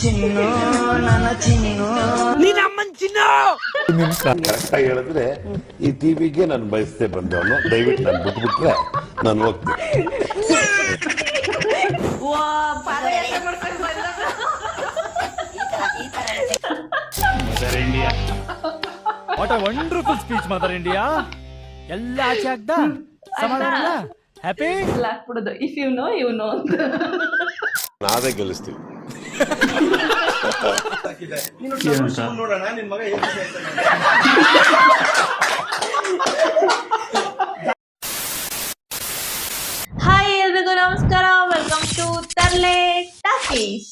ಚಿನ್ನು ನನ್ನ ಚಿನ್ನು ನೀನ್ ಅಮ್ಮನ್ ಚಿನ್ನು. ಕರೆಕ್ಟಾಗಿ ಹೇಳಿದ್ರೆ ಈ ಟಿವಿಗೆ ನಾನು ಬಯಸದೆ ಬಂದವನು. ದಯವಿಟ್ಟು ನಾನು ಬಿಟ್ಬಿಟ್ರೆ ನಾನು ಹೋಗ್ತೀನಿ. Mother India, what a wonderful speech mother India. ಎಲ್ಲ ಆಚೆ ಆಗ್ದ ಸಮಾಧಾನ, ಹ್ಯಾಪಿ ಹಾಕ್ಬಿಡೋದು. If you know you know ಅಂತ ನಾವೇ ಗೆಲ್ಲಿಸ್ತೀವಿ. ಹಾಯ್ ಎಲ್ರಿಗೂ ನಮಸ್ಕಾರ, welcome to Tharle talkies.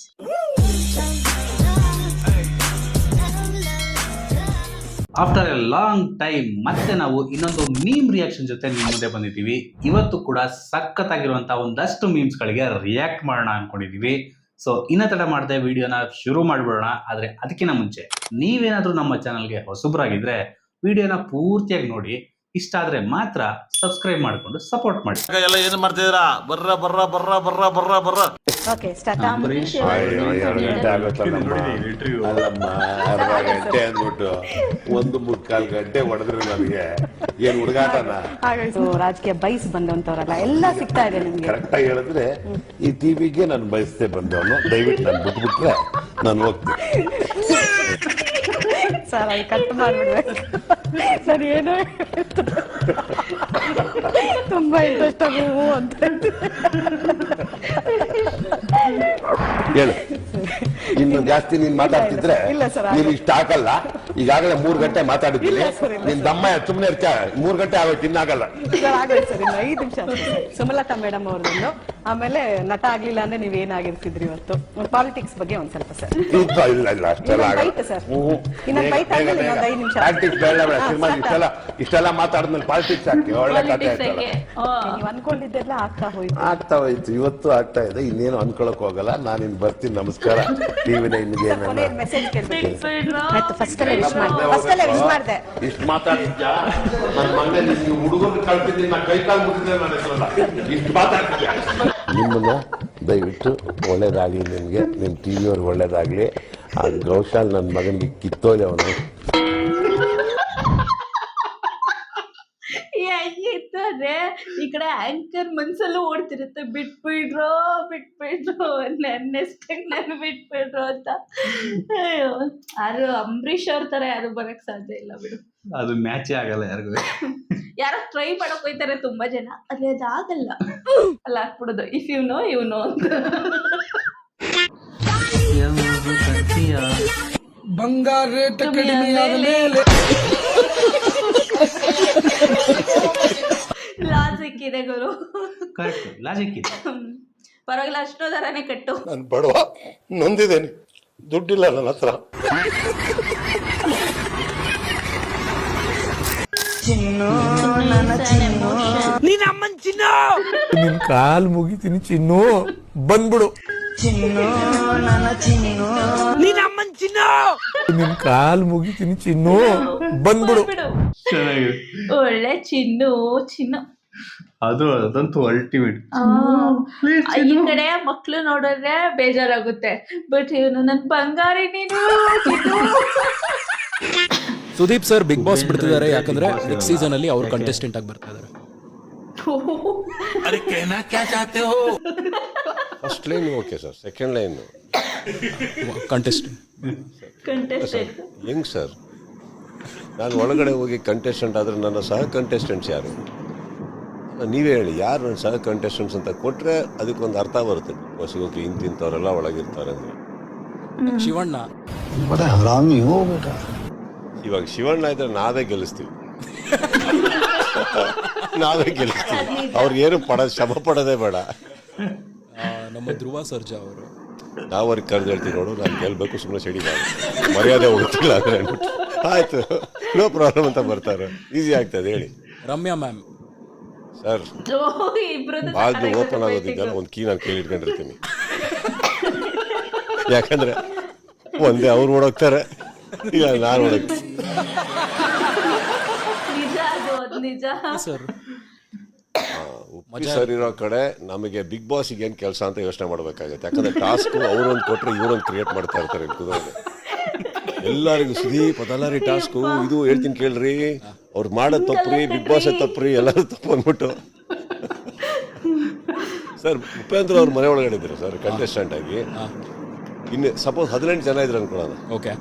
After a long time ಮತ್ತೆ ನಾವು ಇನ್ನೊಂದು ಮೀಮ್ ರಿಯಾಕ್ಷನ್ ಜೊತೆ ನಿಮ್ಮ ಮುಂದೆ ಬಂದಿದ್ದೀವಿ. ಇವತ್ತು ಕೂಡ ಸಖತ್ತಾಗಿರುವಂತಹ ಒಂದಷ್ಟು ಮೀಮ್ಸ್ ಗಳಿಗೆ ರಿಯಾಕ್ಟ್ ಮಾಡೋಣ ಅನ್ಕೊಂಡಿದೀವಿ. ಸೊ ಇನ್ನ ತಡ ಮಾಡದೆ ವಿಡಿಯೋನ ಶುರು ಮಾಡ್ಬಿಡೋಣ. ಆದ್ರೆ ಅದಕ್ಕಿಂತ ಮುಂಚೆ ನೀವೇನಾದ್ರೂ ನಮ್ಮ ಚಾನಲ್ಗೆ ಹೊಸಬ್ರಾಗಿದ್ರೆ ವಿಡಿಯೋನ ಪೂರ್ತಿಯಾಗಿ ನೋಡಿ, ಇಷ್ಟ ಆದ್ರೆ ಮಾತ್ರ ಸಬ್ಸ್ಕ್ರೈಬ್ ಮಾಡ್ಕೊಂಡು ಸಪೋರ್ಟ್ ಮಾಡಿ. ಎಲ್ಲ ಏನು ಮಾಡ್ತಿದ್ದೀರಾ? ಬರ್ರ ಬರ್ರ ಬರ್ರ ಬರ್ರ ಬರ್ರ ಬರ್ರ. ಅಯ್ಯೋ, 2 ಗಂಟೆ ಆಗುತ್ತಲ್ಲಮ್ಮ. ಅಲ್ಲಮ್ಮ, ಅರ್ಧ ಗಂಟೆ ಅಂದ್ಬಿಟ್ಟು 1-3/4 ಗಂಟೆ ಹೊಡೆದ್ರೆ ನನಗೆ ಏನ್ ಹುಡುಗಾಟನ? ರಾಜಕೀಯ ಬಯಸ್ ಬಂದವಂತವರಲ್ಲ, ಎಲ್ಲ ಸಿಗ್ತಾ ಇದೆ ನಿಮ್ಗೆ. ಕರೆಕ್ಟಾಗಿ ಹೇಳಿದ್ರೆ ಈ ಟಿವಿಗೆ ನಾನು ಬಯಸದೆ ಬಂದವನು. ದಯವಿಟ್ಟು ನಾನು ಬಿಟ್ಬಿಟ್ರೆ ನಾನು ಹೋಗ್ತೀನಿ. ಸರ್ ಅದು ಕಟ್ ಮಾಡ್ಬಿಡ್ಬೇಕು ಸರ್. ಏನೋ ತುಂಬಾ ಇಂಟ್ರೆಸ್ಟ್ ಆಗು ಅಂತ ಹೇಳು. ಇನ್ನು ಜಾಸ್ತಿ ನೀನ್ ಮಾತಾಡ್ತಿದ್ರೆ ಇಲ್ಲ ಸರ್, ನೀನ್ ಇಷ್ಟ ಆಗಲ್ಲ. ಈಗಾಗಲೇ 3 ಗಂಟೆ ಮಾತಾಡಿದ್ದೀನಿ. ಇಲ್ಲ ಸರ್, ಇಲ್ಲ. ನಿನ್ ದಮ್ಮ ಸುಮ್ಮನೆ ಇರ್ತ. 3 ಗಂಟೆ ಆಗೋಯ್ತು, ಇನ್ನಾಗಲ್ಲ. ಸರ್ ಆಗೋಯ್ತು ಸರ್, ಇನ್ನು 5 ನಿಮಿಷ ಅಷ್ಟೇ. ಸುಮಲತಾ ಮೇಡಮ್ ಅವ್ರದ್ದು, ಆಮೇಲೆ ನಟ ಆಗ್ಲಿಲ್ಲ ಅಂದ್ರೆ ನೀವೇನಾಗಿರ್ತಿದ್ರಿ ಇವತ್ತು. ಪಾಲಿಟಿಕ್ಸ್ ಬಗ್ಗೆ ಒಂದ್ ಸ್ವಲ್ಪ ಸರ್. ಇಲ್ಲ ಇಲ್ಲ ಅಷ್ಟೆಲ್ಲ ಆಗಲ್ಲ. ಬೈಟ್ ಸರ್, ಇನ್ನೊಂದು ಬೈಟ್ ಆದ್ಮೇಲೆ ಇನ್ನೊಂದು 5 ನಿಮಿಷ. ಪಾಲಿಟಿಕ್ಸ್ ಬೇಡ ಬೇಡ. ಸಿನಿಮಾ ಇಷ್ಟೆಲ್ಲ ಮಾತಾಡಿದ್ಮೇಲೆ ಪಾಲಿಟಿಕ್ಸ್ ಹಾಕಿ ಒಳ್ಳೆ ಕಥೆ ಆಯ್ತಲ್ಲ. ನೀವು ಅನ್ಕೊಂಡಿದ್ದೆಲ್ಲ ಆಗ್ತಾ ಹೋಯ್ತು. ಆಗ್ತಾ ಹೋಯ್ತು, ಇವತ್ತು ಆಗ್ತಾ ಇದೆ. ಇನ್ನೇನು ಅನ್ಕೊಳಕ್ ಹೋಗಲ್ಲ. ನಾನು ಇನ್ ಬರ್ತೀನಿ. ನಮಸ್ಕಾರ. ಟಿವಿನ ಇನ್ನಿಗೆ ಮೆಸೇಜ್ ಕೇಳ್ಬೇಕು. ಫಸ್ಟ್ ಅಲ್ಲೇ ವಿಶ್ ಮಾಡಿದೆ. ಇಷ್ಟು ಮಾತಾಡಿದ್ಯಾ? ನನ್ನ ಮನೆ ನೀವು ಹುಡುಗರು ಕಳ್ತಿದ್ದೀನಿ, ನಾ ಕೈ ಕಾಲು ಮುಟ್ಟಿದ್ದೆ ನನ್ನ ಹೆಸರಲ್ಲ. ಇಷ್ಟು ಮಾತಾಡ್ತಿದ್ಯಾ? ನಿಮ್ಮನ್ನ ದಯವಿಟ್ಟು ಒಳ್ಳೇದಾಗ್ಲಿ ನಿಮ್ಗೆ, ನಿಮ್ ಟಿವಿಯವ್ರಿಗೆ ಒಳ್ಳೇದಾಗ್ಲಿ. ಆ ಗೌಶಾಲ್ ನನ್ನ ಮಗನಿಗೆ ಕಿತ್ತೋದೆ ಅವನು. ಹೆಂಗಿರ್ತದೆ ಈ ಕಡೆ ಆಂಕರ್ ಮನ್ಸಲ್ಲೂ ಓಡ್ತಿರುತ್ತೆ, ಬಿಟ್ಬಿಡ್ರೋ ನೆನ್ನೆಸ್ಟಾಗ ನಾನು ಬಿಟ್ಬಿಡ್ರೋ ಅಂತ. ಅಯ್ಯೋ, ಯಾರು ಅಂಬರೀಷ್ ಅವ್ರ ತರ ಯಾರು ಬರಕ್ ಸಾಧ್ಯ ಇಲ್ಲ ಬಿಡು. ಅದು ಮ್ಯಾಚೇ ಆಗಲ್ಲ ಯಾರಿಗೂ. ಯಾರೋ ಟ್ರೈ ಮಾಡಕ್ ಹೋಯ್ತಾರೆ ತುಂಬಾ ಜನ, ಅದೇ ಅದಾಗಲ್ಲ. ಅಲ್ಲ ಹಾಕ್ಬಿಡೋದು. If you know you know ಅಂತ. ಬಂಗಾರ ರೇಟ್ ಕಡಿಮೆ ಆದ ಮೇಲೆ ಲಾಜಿಕ್ ಇದೆ ಗುರು. ಕರೆಕ್ಟ್, ಲಾಜಿಕ್ ಇದೆ. ಪರವಾಗಿಲ್ಲ, ಅಷ್ಟೋ ತರಾನೇ ಕಟ್ಟು. ನಾನು ಬಡವ, ನೊಂದಿದ್ದೇನೆ, ದುಡ್ಡಿಲ್ಲ ನನ್ನ ಹತ್ರ. ಚಿನ್ನು ನನ್ನ ಚಿನ್ನು ನೀನ್ ಅಮ್ಮನ್ ಚಿನ್ನು. ನಿನ್ ಕಾಲ್ ಮುಗಿತೀನಿ ಚಿನ್ನು, ಬಂದ್ಬಿಡು. ಚಿನ್ನು ನನ್ನ ಚಿನ್ನು ನೀನ್ ಅಮ್ಮನ್ ಚಿನ್ನು. ನಿನ್ ಕಾಲ್ ಮುಗಿತೀನಿ ಚಿನ್ನು, ಬಂದ್ಬಿಡು. ಚೆನ್ನಾಗಿದೆ. ಒಳ್ಳೆ ಚಿನ್ನು. ಅದಂತೂ ಅಲ್ಟಿಮೇಟ್. ಈ ಕಡೆ ಮಕ್ಳು ನೋಡಿದ್ರೆ ಬೇಜಾರಾಗುತ್ತೆ, ಬಟ್ ಇವನು ನನ್ ಬಂಗಾರಿ ನೀನು. ಸುದೀಪ್ ಸರ್ ಬಿಗ್ ಬಾಸ್ ಬಿಡ್ತಿದ್ದಾರೆ, ಯಾಕಂದ್ರೆ ನೆಕ್ಸ್ಟ್ ಸೀಸನ್ ಅಲ್ಲಿ ಅವ್ರು ಕಂಟೆಸ್ಟೆಂಟ್ ಆಗಿ ಬರ್ತಾ ಇದಾರೆ. First line okay sir, second line contestant ಹೆಂಗ್ ಸರ್? ನಾನು ಒಳಗಡೆ ಹೋಗಿ ಕಂಟೆಸ್ಟೆಂಟ್ ಆದ್ರೆ ನನ್ನ ಸಹ ಕಂಟೆಸ್ಟೆಂಟ್ಸ್ ಯಾರು? ನೀವೇ ಹೇಳಿ, ಯಾರು ನನ್ನ ಸಹ ಕಂಟೆಸ್ಟೆಂಟ್ಸ್ ಅಂತ ಕೊಟ್ರೆ ಅದಕ್ಕೊಂದು ಅರ್ಥ ಬರುತ್ತೆ. ಹೊಸಗೋಗಿ ಇಂತಿಂತವರೆಲ್ಲ ಒಳಗಿರ್ತಾರೆ ಅಂದ್ರೆ. ಶಿವಣ್ಣ ಇವಾಗ ಶಿವಣ್ಣ ಇದ್ರೆ ನಾವೇ ಗೆಲ್ಲಿಸ್ತೀವಿ. ನಾವೇ ಗೆಲ್ಲಿಸ್ತೀವಿ. ಅವ್ರಿಗೇನು ಶ್ರಮ ಪಡೋದೇ ಬೇಡ. ನಮ್ಮ ಧ್ರುವ ಸರ್ಜಾ ಅವರು, ನಾವು ಅವ್ರಿಗೆ ಕರೆದು ಹೇಳ್ತೀವಿ, ನೋಡು ನಾನು ಗೆಲ್ಬೇಕು, ಸುಮ್ಮನೆ ಸೆಡಿ ಮರ್ಯಾದೆ ಹೋಗ್ತಿಲ್ಲ ಅಂದ್ರೆ ಆಯ್ತು, ನೋ ಪ್ರಾಬ್ಲಮ್ ಅಂತ ಬರ್ತಾರೆ. ಈಸಿ ಆಗ್ತದೆ. ಹೇಳಿ. ರಮ್ಯಾ ಮ್ಯಾಮ್ ಸರ್, ಬಾಗ್ಲು ಓಪನ್ ಆಗೋದಿದ್ದಲ್ಲ, ಒಂದು ಕೀ ನಾನು ಕೇಳಿ ಇಟ್ಕೊಂಡಿರ್ತೀನಿ. ಯಾಕಂದ್ರೆ ಒಂದೇ ಅವ್ರು ಓಡೋಗ್ತಾರೆ, ಇಲ್ಲ ನಾನು ಓಡೋಗ್ತೀನಿ. ನಿಜ. ಸರ್ ಸರ್ ಇರೋ ಕಡೆ ನಮಗೆ ಬಿಗ್ ಬಾಸ್ಗೆ ಏನು ಕೆಲಸ ಅಂತ ಯೋಚನೆ ಮಾಡಬೇಕಾಗುತ್ತೆ. ಯಾಕಂದ್ರೆ ಟಾಸ್ಕ್ ಅವ್ರೊಂದು ಕೊಟ್ಟರೆ ಇವ್ರೊಂದು ಕ್ರಿಯೇಟ್ ಮಾಡ್ತಾ ಇರ್ತಾರೆ ಕುದುರೆ. ಎಲ್ಲರಿಗೂ ಸುದೀಪ್ ಅದೆಲ್ಲರಿ ಟಾಸ್ಕು ಇದು ಹೇಳ್ತೀನಿ ಕೇಳ್ರಿ, ಅವ್ರು ಮಾಡೋದು ತಪ್ಪ್ರಿ, ಬಿಗ್ ಬಾಸ್ ತಪ್ಪ್ರಿ, ಎಲ್ಲರೂ ತಪ್ಪು ಅಂದ್ಬಿಟ್ಟು. ಸರ್ ಉಪೇಂದ್ರ ಅವ್ರ ಮನೆ ಒಳಗಡೆ ಇದ್ರು ಸರ್ ಕಂಟೆಸ್ಟೆಂಟ್ ಆಗಿ. ಇನ್ನು ಸಪೋಸ್ 18 ಜನ ಇದ್ರು ಅನ್ಕೊಳ್ಳೋಣ, ಓಕೆ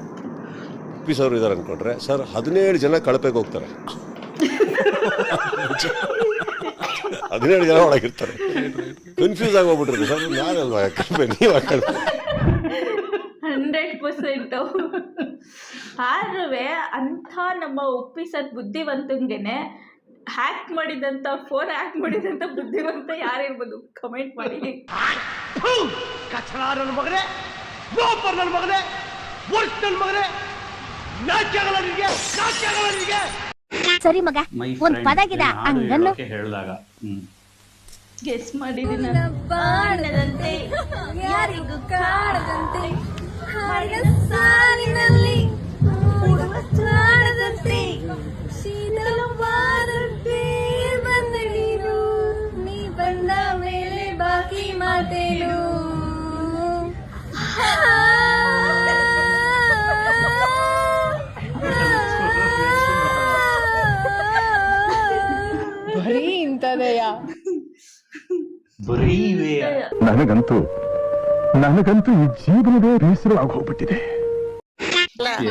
ಉಪ್ಪಿ ಸರ್ ಇದಾರೆ ಅನ್ಕೊಂಡ್ರೆ ಸರ್ 17 ಜನ ಕಳಪೆಗೆ ಹೋಗ್ತಾರೆ. 17 ಜನ ಒಳಗಿರ್ತಾರೆ. ಕನ್ಫ್ಯೂಸ್ ಆಗಿ ಹೋಗ್ಬಿಟ್ರೆ ಸರ್ ನಾನಲ್ವಾ ಕಳಪೆ, ನೀವು ಕಳಪೆ. 100%. ಆದ್ರೂ ಅಂಥ ನಮ್ಮ ಉಪ್ಪಿ ಸರ್ ಬುದ್ಧಿವಂತಂಗೆನೆ ಹ್ಯಾಕ್ ಮಾಡಿದಂಥ ಫೋನ್ ಹ್ಯಾಕ್ ಮಾಡಿದಂಥ ಬುದ್ಧಿವಂತ ಯಾರಿರ್ಬೋದು ಕಮೆಂಟ್ ಮಾಡಿ. ಸರಿ ಮಗ ಮೈ ಒಂದ್ ಪದಗಿದ ಹಂಗನ್ನು ಹೇಳಿದಾಗ ಗೆಸ್ ಮಾಡಿದೀನಿ ಬಾಣದಂತೆ ಯಾರಿಗೂ ಕಾಣದಂತೆ ಸಾಲಿನಲ್ಲಿ ಕಾಣದಂತೆ ಶೀತಲವಾದಂತೆ ಬಂದ ನೀರು ನೀ ಬಂದ ಮೇಲೆ ಬಾಕಿ ಮಾತೇನು ಬರೀ ಇಂಥದೆಯಾ? ಬರೀ ನನಗಂತೂ ಈ ಜೀವನವೇ ಬೇಸರವಾಗಿ ಹೋಗ್ಬಿಟ್ಟಿದೆ.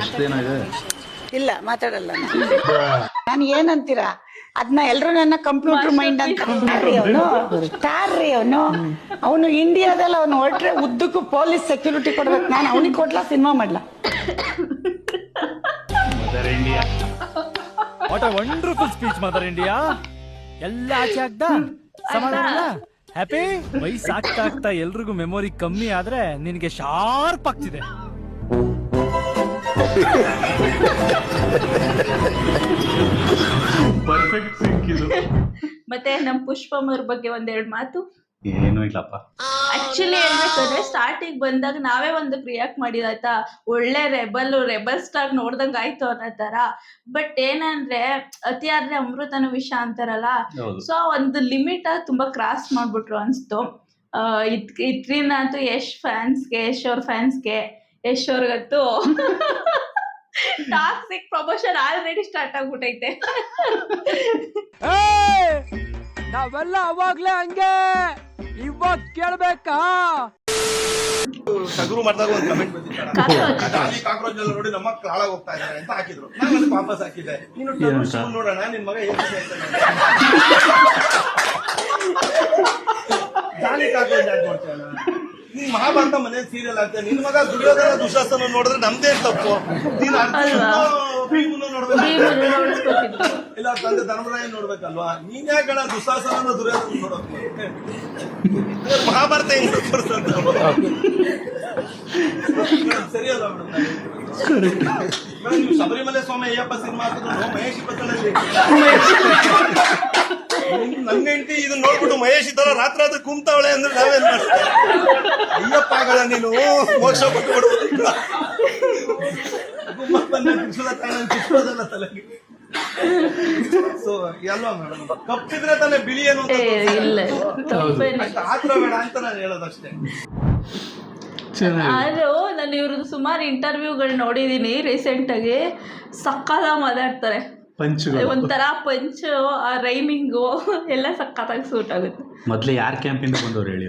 ಎಷ್ಟು ದಿನ ಇದೆ? ಇಲ್ಲ ಮಾತಾಡಲ್ಲ ನಾನು ಏನಂತೀರಾ ಅದನ್ನ ಎಲ್ರು ನನ್ನ ಕಂಪ್ಯೂಟರ್ ಮೈಂಡ್ ಅಂತ ಸ್ಟಾರ್ ರೀ ಅವನು ಇಂಡಿಯಾದಲ್ಲಿ ಅವನು ಹೊರಟ್ರೆ ಉದ್ದಕ್ಕೂ ಪೊಲೀಸ್ ಸೆಕ್ಯೂರಿಟಿ ಕೊಡ್ಬೇಕು. ನಾನು ಅವನಿಗೆ ಕೊಡ್ಲಾ ಸಿನಿಮಾ ಮಾಡ್ಲಾ? Mother India. What a wonderful speech mother India. ಎಲ್ಲ ಆಚೆ ಆಗ್ದ ಸಮಾಧಾನ ಹ್ಯಾಪಿ. ವಯಸ್ಸಾಗ್ತಾ ಆಗ್ತಾ ಎಲ್ರಿಗೂ ಮೆಮೊರಿ ಕಮ್ಮಿ ಆದ್ರೆ ನಿನಗೆ ಶಾರ್ಪ್ ಆಗ್ತಿದೆ. ಪರ್ಫೆಕ್ಟ್ ಸಿಂಕ್ ಇದು. ಮತ್ತೆ ನಮ್ ಪುಷ್ಪಮ್ ಅವ್ರ ಬಗ್ಗೆ ಒಂದೆರಡು ಮಾತು. ಏನೂ ಇಲ್ಲಪ್ಪ. ಆಕ್ಚುಲಿ ಹೇಳ್ಬೇಕಂದ್ರೆ ಸ್ಟಾರ್ಟಿಂಗ್ ಬಂದಾಗ ನಾವೇ ಒಂದು ರಿಯಾಕ್ಟ್ ಮಾಡಿದಾಯ್ತಾ, ಒಳ್ಳೆ ರೆಬಲ್ ಸ್ಟಾರ್ ನೋಡ್ದಂಗ ಆಯ್ತು ಅನ್ನೋ ತರ. ಬಟ್ ಏನಂದ್ರೆ ಅತಿ ಆದ್ರೆ ಅಮೃತನ ವಿಷ ಅಂತಾರಲ್ಲ, ಸೊ ಒಂದು ಲಿಮಿಟ್ ತುಂಬಾ ಕ್ರಾಸ್ ಮಾಡ್ಬಿಟ್ರು ಅನ್ಸ್ತು. ಇದ್ರಿಂದ ಅಂತೂ ಯಶ್ ಅವ್ರ ಫ್ಯಾನ್ಸ್ಗೆ ಯಶ್ ಅವ್ರಿಗಂತೂ ಟಾಕ್ಸಿಕ್ ಪ್ರಮೋಷನ್ ಆಲ್ರೆಡಿ ಸ್ಟಾರ್ಟ್ ಆಗ್ಬಿಟ್ಟೈತೆ. ನಾವೆಲ್ಲ ಅವಾಗ್ಲೇ ಹಂಗೆ, ಇವಾಗ ಕೇಳ್ಬೇಕಾ? ಶುರು ಮಾಡಿದಾಗ ಒಂದು ಕಮೆಂಟ್ ಬಂದಿತ್ತು, ಕಾಕ್ರೋಚ್ ಎಲ್ಲ ನೋಡಿ ನಮ್ಮ ಮಕ್ಕಳು ಹಾಳಾಗಿ ಹೋಗ್ತಾ ಇದ್ದಾರೆ ಅಂತ ಹಾಕಿದ್ರು. ನಾನು ಅದಕ್ಕೆ ವಾಪಸ್ ಹಾಕಿದ್ದೆ, ನೀನು ನೋಡೋಣ ನಿನ್ ಮಗ ಏನು ಜಾಲಿ ಕಾಕ್ರೋಚ್ ಯಾಕೆ ನೋಡ್ತೀಯ? ನೀನ್ ಮಹಾಭಾರತ ಮನೆ ಸೀರಿಯಲ್ ಆಗ್ತದೆ, ನಿನ್ ಮಗ ದುರ್ಯೋಧನ ದುಶಾಸನ ನೋಡಿದ್ರೆ ನಮ್ದೇ ತಪ್ಪು. ನೀನ್ ಭೀಮನ್ನು ನೋಡ್ಬೇಕು, ಇಲ್ಲ ತಂದೆ ಧರ್ಮರಾಯ ನೋಡ್ಬೇಕಲ್ವಾ? ನೀನ್ ಯಾಕಣ ದುಶಾಸನ ದುರ್ಯೋಧನ ನೋಡೋದು? ಮಹಾಭಾರತ ಹೆಂಗ್ ಸರಿಯಲ್ಲ ಮೇಡಮ್. ನೀವು ಶಬರಿಮಲೆ ಸ್ವಾಮಿ ಅಯ್ಯಪ್ಪ ಸಿನಿಮಾ ಹಾಕಿದ್ರು ಮಹೇಶ್ ಇಪ್ಪತ್ತಲ್ಲಿ ನನ್ನ ಹೆಂಡತಿ ಇದನ್ನ ನೋಡ್ಬಿಟ್ಟು ಮಹೇಶ್ ಈ ತರ ರಾತ್ರಿ ಕುಂತಾವಳೆ ಅಂದ್ರೆ ನಾವೇನ್ ಮಾಡ್ತೀವಿ? ಅಯ್ಯಪ್ಪ ಆಗಲ್ಲ ನೀನು ಮೋಕ್ಷ ಪಟ್ಟು ಕಿಸ್ಕೋದಲ್ಲ ತಲೆಗೆ. ಸೊ ಅಲ್ವಾ ಮೇಡಮ್, ಕಪ್ಪಿದ್ರೆ ತಾನೇ ಬಿಳಿ ಏನು ಆತರ ಬೇಡ ಅಂತ ನಾನು ಹೇಳೋದಷ್ಟೇ. ಆದ್ರೂ ನಾನು ಇವ್ರದ್ದು ಸುಮಾರು ಇಂಟರ್ವ್ಯೂಗಳು ನೋಡಿದೀನಿ ರೀಸೆಂಟ್ ಆಗಿ. ಸಕ್ಕತ್ತಾಗಿ ಮಾತಾಡ್ತಾರೆ, ಒಂಥರ ಪಂಚ್ ರೈಮಿಂಗು ಎಲ್ಲ ಸಕ್ಕತ್ತಾಗಿ ಸೂಟ್ ಆಗುತ್ತೆ. ಮೊದ್ಲು ಯಾರ್ ಕ್ಯಾಂಪಿಂದ ಬಂದವ್ರು ಹೇಳಿ?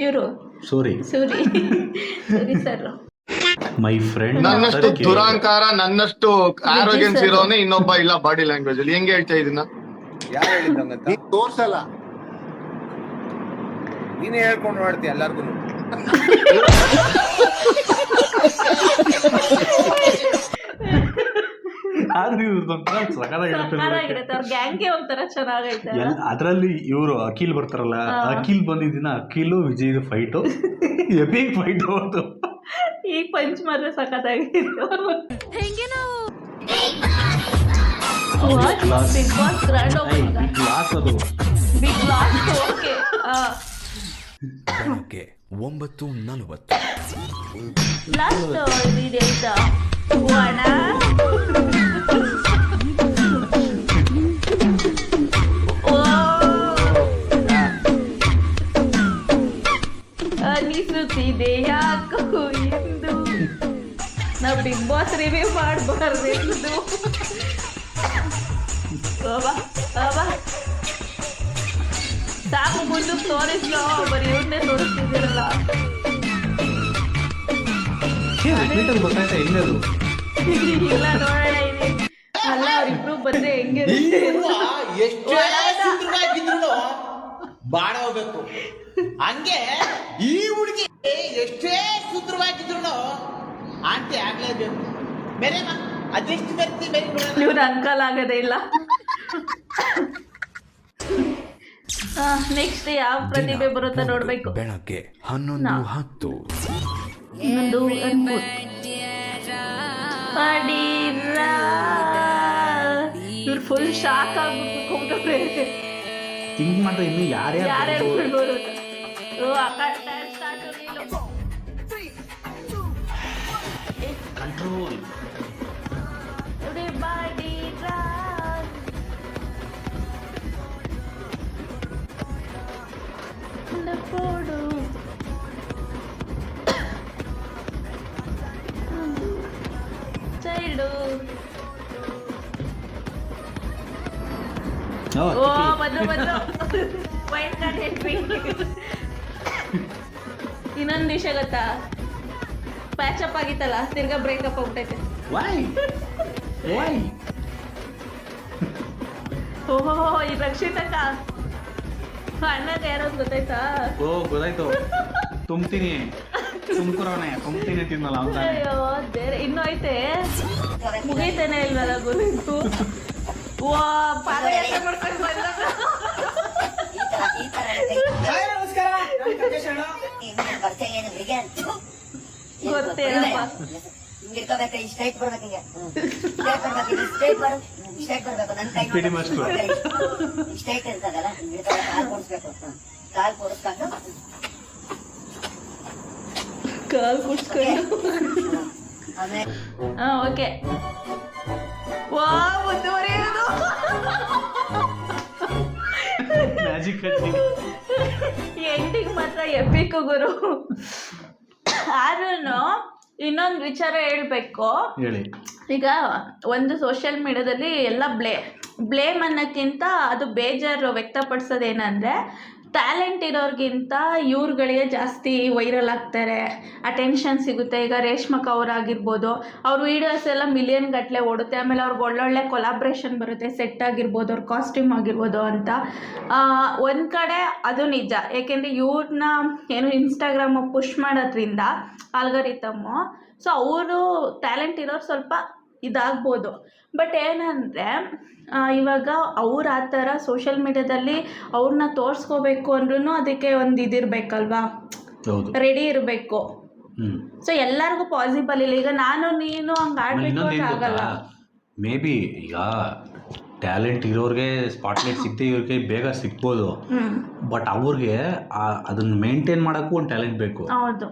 ಇವರು ಸೂರಿ ಸರ್. My friend. ನನ್ನಷ್ಟು ದುರಾಂಕಾರ, ನನ್ನಷ್ಟು ಆರೋಗ್ಯನ್ಸ್ ಇರೋನೆ ಇನ್ನೊಬ್ಬ ಇಲ್ಲ ಬಾಡಿ ಲ್ಯಾಂಗ್ವೇಜ್ ಅಲ್ಲಿ. ಹೆಂಗೆ ಹೇಳ್ತಾ ಇದೀನ? ಯಾರು ಹೇಳಿದ್ದಂಗ ತೋರ್ಸಲ್ಲ, ನೀನೇ ಹೇಳ್ಕೊಂಡು ಮಾಡ್ತೀಯ ಎಲ್ಲಾರ್ಗು. ಅವ್ರ ಗ್ಯಾಂಗ್ಗೆ ಒಂಥರ ಚೆನ್ನಾಗೈತೆ. ಅದ್ರಲ್ಲಿ ಇವರು ಅಖಿಲ್ ಬರ್ತಾರಲ್ಲ, ಅಖಿಲ್ ಬಂದಿದ್ದೀನ Akhil Vijay fight epic fight ಅವತ್ತು. ಈಗ ಪಂಚ್ ಮಾತ್ರ ಸಖತ್ತಾಗಿತ್ತು. ಬಿಗ್ ಬಾಸ್ ಗ್ರ್ಯಾಂಡ್ ಗ್ಲಾಸ್ ಅದು big loss. Okay 9:40 last video ಇದ್ದ ಒಣ ನಾವು ಬಿಗ್ ಬಾಸ್ ರಿವ್ಯೂ ಮಾಡಬಾರ್ದು. ಸಾಕು ಮುಂದಕ್ಕೆ ತೋರಿಸ್ಲೋ, ಬರೀ ಇವ್ರನ್ನೇ ತೋರಿಸ್ತಿದ್ದೀರಲ್ಲ. ಗೊತ್ತಾಯ್ತಾ ಹೆಂಗದು? ಇಲ್ಲ ನೋಡೋಣ ಇಲ್ಲಿ. ಅಲ್ಲ ಅವ್ರಿಬ್ರು ಬಂದ್ರೆ ಹೆಂಗಿರುತ್ತೆ. ಬಾಡ ಹೋಗ್ಬೇಕು. ಹಂಗೆ ಈ ಹುಡುಗಿ ಎಷ್ಟೇ ಸುಂದರವಾಗಿದ್ರು ಆಂಟಿ ಆಗ್ಲೇಬೇಕು. ಬೇರೆ ಅದೆಷ್ಟು ಬರ್ತಿ ಬೇರೆ ಇವ್ರ ಅಂಕಲ್ ಆಗದೇ ಇಲ್ಲ. ನೆಕ್ಸ್ಟ್ ಯಾವ ಪ್ರತಿಭೆ ಬರುತ್ತಾ ನೋಡ್ಬೇಕು. ಬೆಳಗ್ಗೆ 11:10 ಇನ್ನೊಂದು ಇವ್ರು ಫುಲ್ ಶಾಕ್ ಆಗ್ಬಿಟ್ರೆ ಥಿಂಕ್ ಮಾಡ್ರೆ ಇನ್ನು ಯಾರ್ಯಾರು ಬಿಡ್ಬೋದು. Control child. Wild card entry. ಇನ್ನೊಂದು ವಿಷಯ ಗೊತ್ತಾ, ಪ್ಯಾಚಪ್ ಆಗಿತ್ತಲ್ಲ, ತಿರ್ಗಾ ಬ್ರೇಕಪ್ ಆಗ್ಬಿಟ್ಟೈತೆ. ಓಹೋ, ಈ ರಕ್ಷಿತಕ್ಕ ಅಣ್ಣಗೆ ಯಾರೋ ಗೊತ್ತಾಯ್ತಾ? ಗೊತ್ತಾಯ್ತು. ತುಂಬ್ತೀನಿ ತಿನ್ನಲ್ಲ. ಅಯ್ಯೋ ದೇವ್ರೆ, ಇನ್ನೂ ಐತೆ, ಮುಗೀತಾನೆ ಇಲ್ವಲ್ಲ ಗುರು. ವಾ, ಪಾದಯಾತ್ರೆ ಮಾಡ್ಕೊಂಡು ಬಂದಾಗ ಗೊತ್ತೇನಪ್ಪ. ಕಾಲ್ ಕುಡ್ಸ್ಕೊಂಡು. ಓಕೆ. ವಾ, ಮುಂದುವರಿಯೋದು. ಎಂಡಿಂಗ್ ಮಾತ್ರ ಎಪಿಕ್ ಗುರು. ಆದ್ರೂ ಇನ್ನೊಂದು ವಿಚಾರ ಹೇಳ್ಬೇಕು. ಈಗ ಒಂದು ಸೋಷಿಯಲ್ ಮೀಡಿಯಾದಲ್ಲಿ ಎಲ್ಲ ಬ್ಲೇಮ್ ಅನ್ನೋಕ್ಕಿಂತ ಅದು ಬೇಜಾರು ವ್ಯಕ್ತಪಡಿಸೋದೇನಂದ್ರೆ, ಟ್ಯಾಲೆಂಟ್ ಇರೋರ್ಗಿಂತ ಇವ್ರುಗಳಿಗೆ ಜಾಸ್ತಿ ವೈರಲ್ ಆಗ್ತಾರೆ, ಅಟೆನ್ಷನ್ ಸಿಗುತ್ತೆ. ಈಗ ರೇಷ್ಮಕ ಅವರಾಗಿರ್ಬೋದು, ಅವ್ರ ವೀಡಿಯೋಸ್ ಎಲ್ಲ ಮಿಲಿಯನ್ ಗಟ್ಟಲೆ ಓಡುತ್ತೆ. ಆಮೇಲೆ ಅವ್ರಿಗೆ ಒಳ್ಳೊಳ್ಳೆ ಕೊಲಾಬ್ರೇಷನ್ ಬರುತ್ತೆ, ಸೆಟ್ ಆಗಿರ್ಬೋದು, ಅವ್ರ ಕಾಸ್ಟ್ಯೂಮ್ ಆಗಿರ್ಬೋದು ಅಂತ. ಒಂದು ಕಡೆ ಅದು ನಿಜ, ಏಕೆಂದರೆ ಇವ್ರನ್ನ ಏನು ಇನ್ಸ್ಟಾಗ್ರಾಮು ಪುಷ್ ಮಾಡೋದ್ರಿಂದ ಆಲ್ಗರಿತಮ್ಮು, ಸೊ ಅವರು ಟ್ಯಾಲೆಂಟ್ ಇರೋರು ಸ್ವಲ್ಪ ಇದಾಗ್ಬೋದು. ಬಟ್ ಏನಂದರೆ ಇವಾಗ ಅವ್ರು ಆ ಥರ ಸೋಷಿಯಲ್ ಮೀಡಿಯಾದಲ್ಲಿ ಅವ್ರನ್ನ ತೋರಿಸ್ಕೋಬೇಕು ಅಂದ್ರೂ ಅದಕ್ಕೆ ಒಂದು ಇದಿರಬೇಕಲ್ವಾ, ರೆಡಿ ಇರಬೇಕು. ಸೊ ಎಲ್ಲರಿಗೂ ಪಾಸಿಬಲ್ ಇಲ್ಲ. ಈಗ ನಾನು ನೀನು ಹಂಗೆ ಆಡಬೇಕು ಅಂತ ಆಗಲ್ಲ. ಮೇ ಬಿ ಈಗ ಟ್ಯಾಲೆಂಟ್ ಇರೋರಿಗೆ ಸ್ಪಾಟ್ಲೈಟ್ ಸಿಗ್ತೇ ಇವ್ರಿಗೆ ಬೇಗ ಸಿಗ್ಬೋದು. ಬಟ್ ಅವ್ರಿಗೆ ಅದನ್ನ ಮೇಂಟೈನ್ ಮಾಡೋಕ್ಕೂ ಒಂದು ಟ್ಯಾಲೆಂಟ್ ಬೇಕು. ಹೌದು,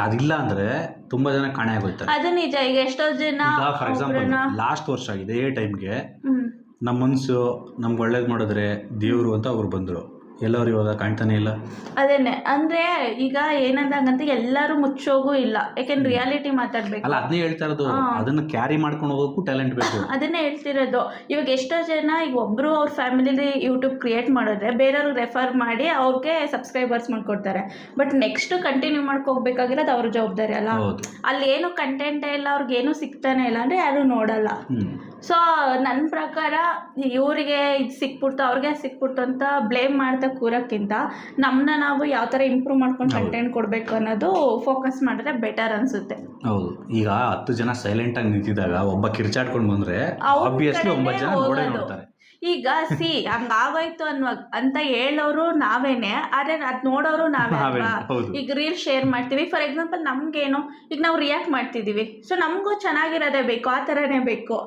ಅದಿಲ್ಲ ಅಂದ್ರೆ ತುಂಬಾ ಜನ ಕಾಣೆ ಆಗೋಯ್ತಾರೆ. ಅದು ನಿಜ. ಈಗ ಎಷ್ಟೋ ಜನ, ಫಾರ್ ಎಕ್ಸಾಂಪಲ್ ಲಾಸ್ಟ್ ವರ್ಷ ಇದೇ ಟೈಮ್ಗೆ ನಮ್ಮ ಮನ್ಸು ನಮ್ಗೆ ಒಳ್ಳೇದು ಮಾಡಿದ್ರೆ ದೇವ್ರು ಅಂತ ಅವ್ರು ಬಂದ್ರು. ಎಲ್ಲರೂ ಇವಾಗ ಕಾಣ್ತಾನೆ ಇಲ್ಲ. ಅದೇನೆ ಅಂದ್ರೆ ಈಗ ಏನಂದಂಗಂತ ಎಲ್ಲರೂ ಮುಚ್ಚೋಗೂ ಇಲ್ಲ, ಯಾಕೆಂದ್ರೆ ರಿಯಾಲಿಟಿ ಮಾತಾಡ್ಬೇಕು. ಅಲ್ಲ, ಅದನ್ನೇ ಹೇಳ್ತಾ ಇರೋದು. ಅದನ್ನ ಕ್ಯಾರಿ ಮಾಡ್ಕೊಂಡು ಹೋಗೋಕ್ಕೂ ಟ್ಯಾಲೆಂಟ್ ಬೇಕು. ಅದನ್ನೇ ಹೇಳ್ತಿರೋದು. ಇವಾಗ ಎಷ್ಟೋ ಜನ ಈಗ ಒಬ್ರು ಅವ್ರ ಫ್ಯಾಮಿಲಿಲಿ ಯೂಟ್ಯೂಬ್ ಕ್ರಿಯೇಟ್ ಮಾಡಿದ್ರೆ ಬೇರೆಯವ್ರಿಗೆ ರೆಫರ್ ಮಾಡಿ ಅವ್ರಿಗೆ ಸಬ್ಸ್ಕ್ರೈಬರ್ಸ್ ಮಾಡ್ಕೊಡ್ತಾರೆ. ಬಟ್ ನೆಕ್ಸ್ಟ್ ಕಂಟಿನ್ಯೂ ಮಾಡ್ಕೋಬೇಕಾಗಿರೋದು ಅವ್ರ ಜವಾಬ್ದಾರಿ ಅಲ್ಲ. ಅಲ್ಲಿ ಏನು ಕಂಟೆಂಟೇ ಇಲ್ಲ, ಅವ್ರಿಗೇನು ಸಿಗ್ತಾನೆ ಇಲ್ಲ ಅಂದ್ರೆ ಯಾರು ನೋಡಲ್ಲ. ಸೊ ನನ್ನ ಪ್ರಕಾರ ಇವರಿಗೆ ಇದು ಸಿಕ್ಬಿಡ್ತು, ಅವ್ರಿಗೆ ಸಿಕ್ಬಿಡ್ತು ಅಂತ ಬ್ಲೇಮ್ ಮಾಡ್ತಾ ಕೂರೋಕ್ಕಿಂತ ನಮ್ಮನ್ನ ನಾವು ಯಾವ ಥರ ಇಂಪ್ರೂವ್ ಮಾಡ್ಕೊಂಡು ಕಂಟೆಂಟ್ ಕೊಡಬೇಕು ಅನ್ನೋದು ಫೋಕಸ್ ಮಾಡಿದ್ರೆ ಬೆಟರ್ ಅನ್ಸುತ್ತೆ. ಹೌದು. ಈಗ 10 ಜನ ಸೈಲೆಂಟ್ ಆಗಿ ನಿಂತಿದ್ದಾಗ ಒಬ್ಬ ಕಿರ್ಚಾಡ್ಕೊಂಡು ಬಂದ್ರೆ ಆಬ್ವಿಯಸ್ಲಿ 9 ಜನ ನೋಡ್ತಾರೆ. ಈಗ ಹಂಗಾಗೋಯ್ತು ಅಂತ ಹೇಳೋರು ನಾವೇನೆ, ಆದ್ರೆ ಅದ್ ನೋಡೋರು ನಾವೇ ಅಲ್ವಾ. ಈಗ ರೀಲ್ ಶೇರ್ ಮಾಡ್ತೀವಿ, ಫಾರ್ ಎಕ್ಸಾಂಪಲ್ ನಮ್ಗೇನು ಈಗ ನಾವು ರಿಯಾಕ್ಟ್ ಮಾಡ್ತಿದೀವಿ, ಸೊ ನಮಗೂ ಚೆನ್ನಾಗಿರೋದೇ ಬೇಕು, ಆ ಥರನೇ ಬೇಕು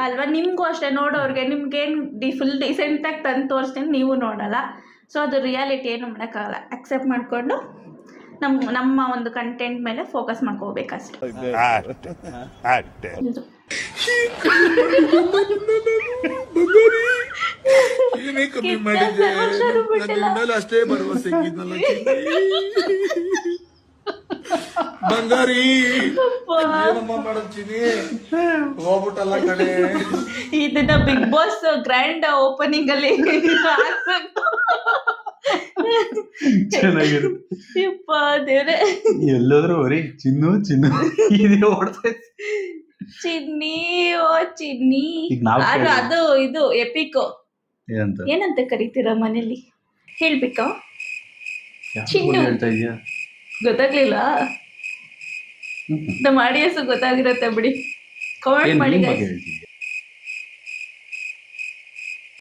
ಅಲ್ವಾ. ನಿಮ್ಗೂ ಅಷ್ಟೇ, ನೋಡೋರ್ಗೆ ನಿಮ್ಗೇನು ಫುಲ್ ಡಿಸೆಂಟಾಗಿ ತಂದು ತೋರಿಸ್ತೀನಿ, ನೀವು ನೋಡಲ್ಲ. ಸೊ ಅದು ರಿಯಾಲಿಟಿ ಏನು ಮಾಡೋಕ್ಕಾಗಲ್ಲ. ಅಕ್ಸೆಪ್ಟ್ ಮಾಡಿಕೊಂಡು ನಮ್ಮ ಒಂದು ಕಂಟೆಂಟ್ ಮೇಲೆ ಫೋಕಸ್ ಮಾಡ್ಕೋಬೇಕಷ್ಟೆ. ಅಷ್ಟೇ ಭರವಸೆ ಬಂಗಾರಿ ಏನಮ್ಮ ಮಾಡೋಚಿನಿ ಹೋಗ್ಬಿಟ್ಟಲ್ಲ ಕಡೆ. ಇದನ್ನ ಬಿಗ್ ಬಾಸ್ ಗ್ರ್ಯಾಂಡ್ ಓಪನಿಂಗ್ ಅಲ್ಲಿ ಹಾಕ್ಬೇಕು. ಚೆನ್ನಾಗಿರುತ್ತೆ. ಯಪ್ಪ ದೇವ್ರೆ. ಎಲ್ಲೋದ್ರು ಬರೀ ಚಿನ್ನು ಚಿನ್ನು ಇದೇ ಓಡ್ತಾ ಇತ್ತು. ಚಿನ್ನಿ ಓ ಚಿನ್ನಿ. ಈಗ ನಾವ್ ಅದು ಇದು ಎಪಿಕೋ ಏನಂತ ಏನಂತ ಕರಿತೀರಾ ಮನೇಲಿ ಹೇಳ್ಬೇಕಾ? ಯಾರ್ ಚಿನ್ನು. ಫೋನ್ ಹೇಳ್ತಾ ಇದೀಯಾ? ಗೊತ್ತಾಗ್ಲಿಲ್ಲ. ನಮ್ಮ ಆಡಿಯನ್ಸ್ ಗೊತ್ತಾಗಿರತ್ತೆ ಬಿಡಿ, ಕಮೆಂಟ್ ಏನ್ ಮಾಡಿ ನಿಮ್ guys. ಬಗ್ಗೆ ಹೇಳ್ತೀನಿ.